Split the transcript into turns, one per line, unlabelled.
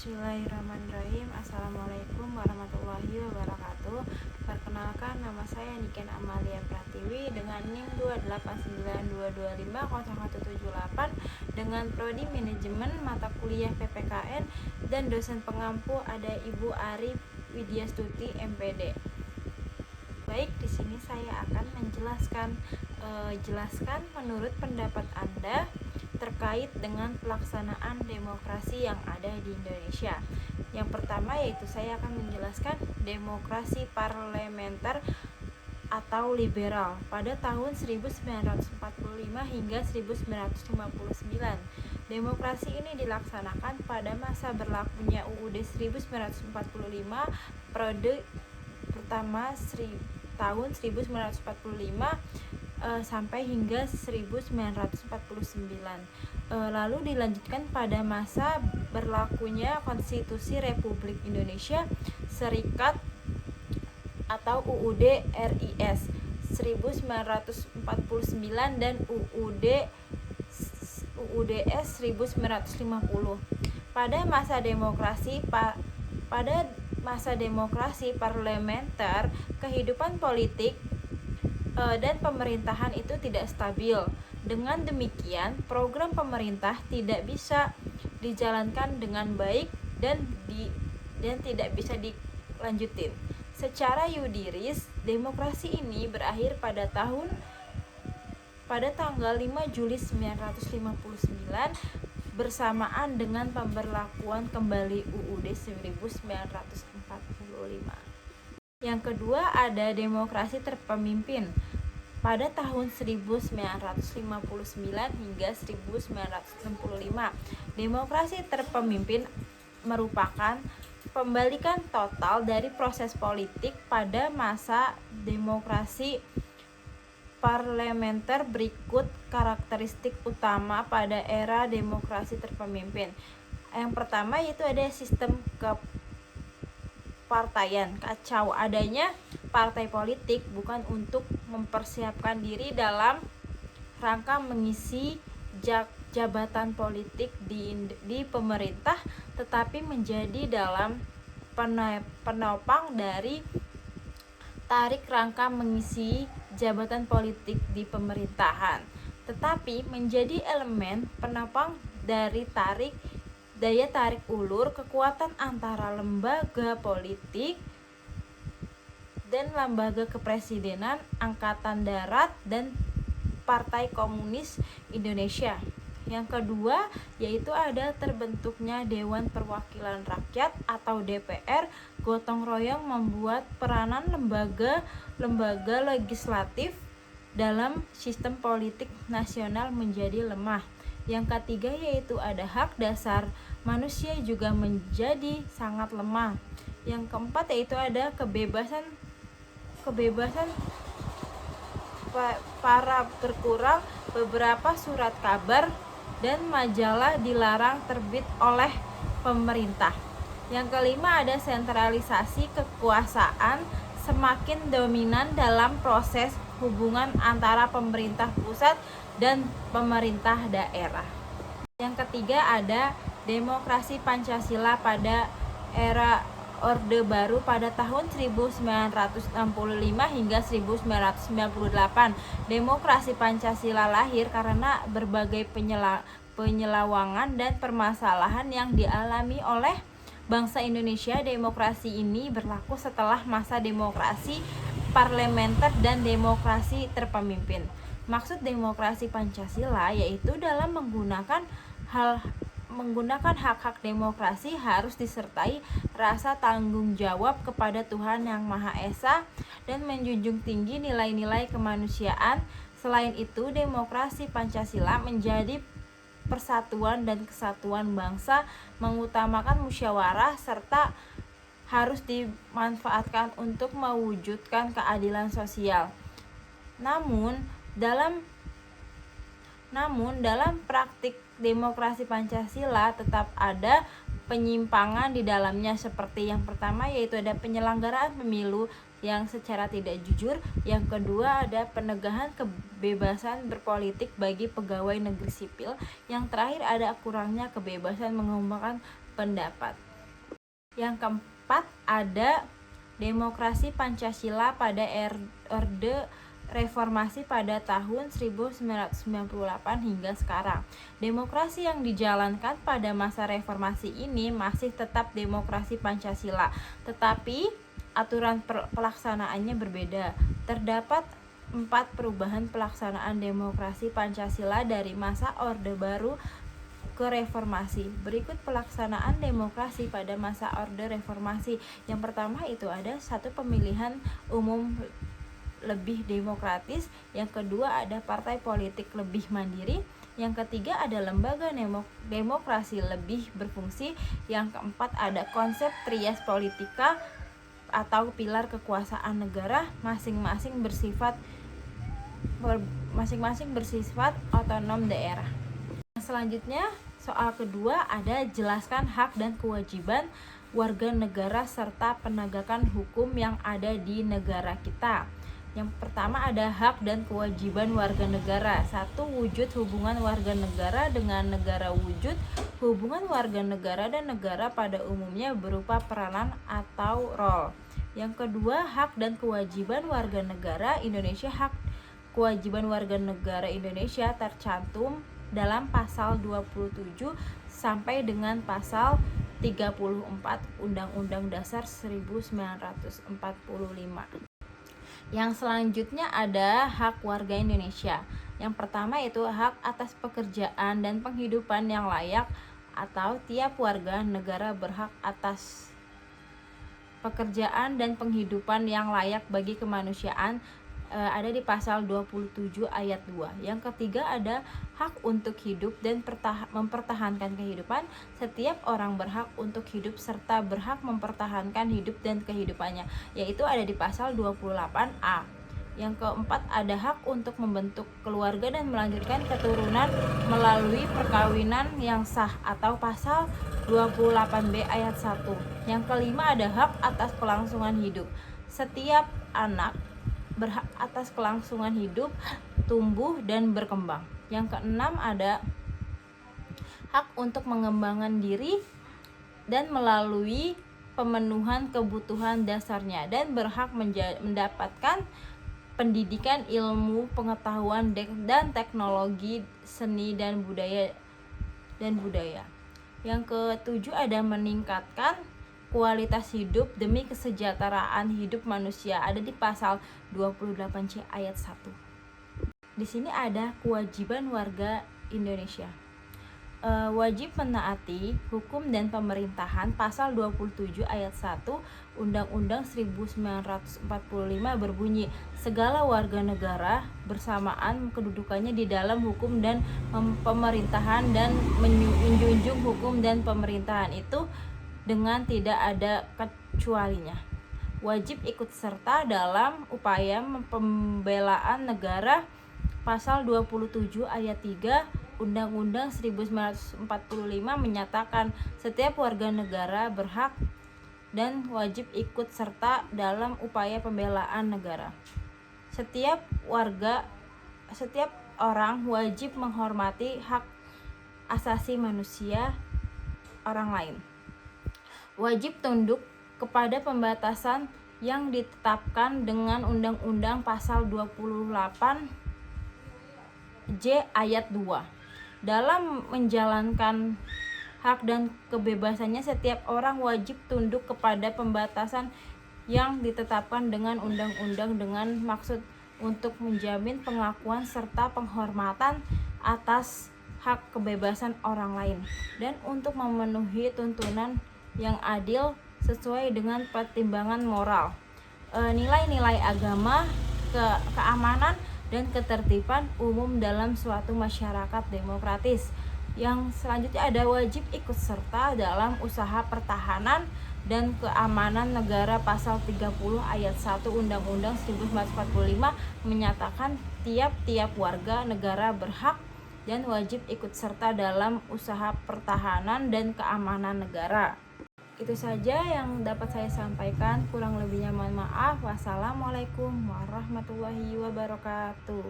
Bismillahirrahmanirrahim. Assalamualaikum warahmatullahi wabarakatuh. Perkenalkan, nama saya Niken Amalia Pratiwi dengan NIM 28922501778 dengan prodi manajemen mata kuliah PPKN dan dosen pengampu ada Ibu Ari Widyastuti MPD. Baik, di sini saya akan menjelaskan menurut pendapat Anda terkait dengan pelaksanaan demokrasi yang ada di Indonesia. Yang pertama yaitu saya akan menjelaskan demokrasi parlementer atau liberal pada tahun 1945 hingga 1959. Demokrasi ini dilaksanakan pada masa berlakunya UUD 1945 periode pertama tahun 1945 sampai hingga 1949. Lalu dilanjutkan pada masa berlakunya Konstitusi Republik Indonesia Serikat atau UUD RIS 1949 dan UUDS 1950. Pada masa demokrasi parlementer, kehidupan politik dan pemerintahan itu tidak stabil. Dengan demikian, program pemerintah tidak bisa dijalankan dengan baik dan tidak bisa dilanjutin. Secara yuridis, demokrasi ini berakhir pada tanggal 5 Juli 1959 bersamaan dengan pemberlakuan kembali UUD 1945. Yang kedua ada demokrasi terpemimpin pada tahun 1959 hingga 1965. Demokrasi terpemimpin merupakan pembalikan total dari proses politik pada masa demokrasi parlementer. Berikut karakteristik utama pada era demokrasi terpemimpin. Yang pertama yaitu ada sistem kepartaian. Kacau adanya partai politik bukan untuk mempersiapkan diri dalam rangka mengisi jabatan politik di pemerintah, tetapi menjadi dalam penopang dari tarik rangka mengisi jabatan politik di pemerintahan, tetapi menjadi elemen penopang dari daya tarik ulur kekuatan antara lembaga politik dan lembaga kepresidenan, angkatan darat, dan Partai Komunis Indonesia. Yang kedua yaitu ada terbentuknya Dewan Perwakilan Rakyat atau DPR, gotong royong membuat peranan lembaga legislatif dalam sistem politik nasional menjadi lemah. Yang ketiga yaitu ada hak dasar manusia juga menjadi sangat lemah. Yang keempat yaitu ada kebebasan para berkurang, beberapa surat kabar dan majalah dilarang terbit oleh pemerintah. Yang kelima ada sentralisasi kekuasaan semakin dominan dalam proses hubungan antara pemerintah pusat dan pemerintah daerah. Yang ketiga ada demokrasi Pancasila pada era Orde Baru pada tahun 1965 hingga 1998. Demokrasi Pancasila lahir karena berbagai penyelewangan dan permasalahan yang dialami oleh bangsa Indonesia. Demokrasi ini berlaku setelah masa demokrasi parlementer dan demokrasi terpemimpin. Maksud demokrasi Pancasila yaitu dalam menggunakan hak-hak demokrasi harus disertai rasa tanggung jawab kepada Tuhan Yang Maha Esa dan menjunjung tinggi nilai-nilai kemanusiaan. Selain itu, demokrasi Pancasila menjadi persatuan dan kesatuan bangsa, mengutamakan musyawarah serta harus dimanfaatkan untuk mewujudkan keadilan sosial. Namun dalam praktik demokrasi Pancasila tetap ada penyimpangan di dalamnya, seperti yang pertama yaitu ada penyelenggaraan pemilu yang secara tidak jujur. Yang kedua ada penegahan kebebasan berpolitik bagi pegawai negeri sipil. Yang terakhir ada kurangnya kebebasan mengembangkan pendapat. Yang keempat ada demokrasi Pancasila pada Orde Reformasi pada tahun 1998 hingga sekarang. Demokrasi yang dijalankan pada masa reformasi ini masih tetap demokrasi Pancasila, tetapi aturan pelaksanaannya berbeda. Terdapat 4 perubahan pelaksanaan demokrasi Pancasila dari masa Orde Baru ke reformasi. Berikut pelaksanaan demokrasi pada masa Orde Reformasi. Yang pertama itu ada satu pemilihan umum lebih demokratis, yang kedua ada partai politik lebih mandiri, yang ketiga ada lembaga demokrasi lebih berfungsi, yang keempat ada konsep trias politika atau pilar kekuasaan negara masing-masing bersifat otonom daerah. Selanjutnya soal kedua ada jelaskan hak dan kewajiban warga negara serta penegakan hukum yang ada di negara kita. Yang pertama ada hak dan kewajiban warga negara. 1. Wujud hubungan warga negara dengan negara. Wujud hubungan warga negara dan negara pada umumnya berupa peranan atau role. Yang kedua, hak dan kewajiban warga negara Indonesia. Hak kewajiban warga negara Indonesia tercantum dalam pasal 27 sampai dengan pasal 34 Undang-Undang Dasar 1945. Yang selanjutnya ada hak warga Indonesia. Yang pertama itu hak atas pekerjaan dan penghidupan yang layak, atau tiap warga negara berhak atas pekerjaan dan penghidupan yang layak bagi kemanusiaan, ada di pasal 27 ayat 2. Yang ketiga ada hak untuk hidup dan mempertahankan kehidupan. Setiap orang berhak untuk hidup serta berhak mempertahankan hidup dan kehidupannya, yaitu ada di pasal 28A. Yang keempat ada hak untuk membentuk keluarga dan melanjutkan keturunan melalui perkawinan yang sah, atau pasal 28B ayat 1. Yang kelima ada hak atas kelangsungan hidup. Setiap anak berhak atas kelangsungan hidup, tumbuh, dan berkembang. Yang keenam ada hak untuk mengembangkan diri dan melalui pemenuhan kebutuhan dasarnya, dan berhak mendapatkan pendidikan ilmu, pengetahuan, dan teknologi, seni, dan budaya. Yang ketujuh ada meningkatkan kualitas hidup demi kesejahteraan hidup manusia, ada di pasal 28C ayat 1. Di sini ada kewajiban warga Indonesia. Wajib menaati hukum dan pemerintahan. Pasal 27 ayat 1 Undang-Undang 1945 berbunyi, segala warga negara bersamaan kedudukannya di dalam hukum dan pemerintahan, dan menjunjung hukum dan pemerintahan itu dengan tidak ada kecualinya. Wajib ikut serta dalam upaya pembelaan negara. Pasal 27 ayat 3 Undang-Undang 1945 menyatakan setiap warga negara berhak dan wajib ikut serta dalam upaya pembelaan negara. Setiap orang wajib menghormati hak asasi manusia orang lain. Wajib tunduk kepada pembatasan yang ditetapkan dengan Undang-Undang pasal 28J ayat 2. Dalam menjalankan hak dan kebebasannya, setiap orang wajib tunduk kepada pembatasan yang ditetapkan dengan undang-undang dengan maksud untuk menjamin pengakuan serta penghormatan atas hak kebebasan orang lain, dan untuk memenuhi tuntunan yang adil sesuai dengan pertimbangan moral, nilai-nilai agama, keamanan, dan ketertiban umum dalam suatu masyarakat demokratis. Yang selanjutnya ada wajib ikut serta dalam usaha pertahanan dan keamanan negara. Pasal 30 ayat 1 Undang-Undang 1945 menyatakan tiap-tiap warga negara berhak dan wajib ikut serta dalam usaha pertahanan dan keamanan negara. Itu saja yang dapat saya sampaikan, kurang lebihnya mohon maaf. Wassalamualaikum warahmatullahi wabarakatuh.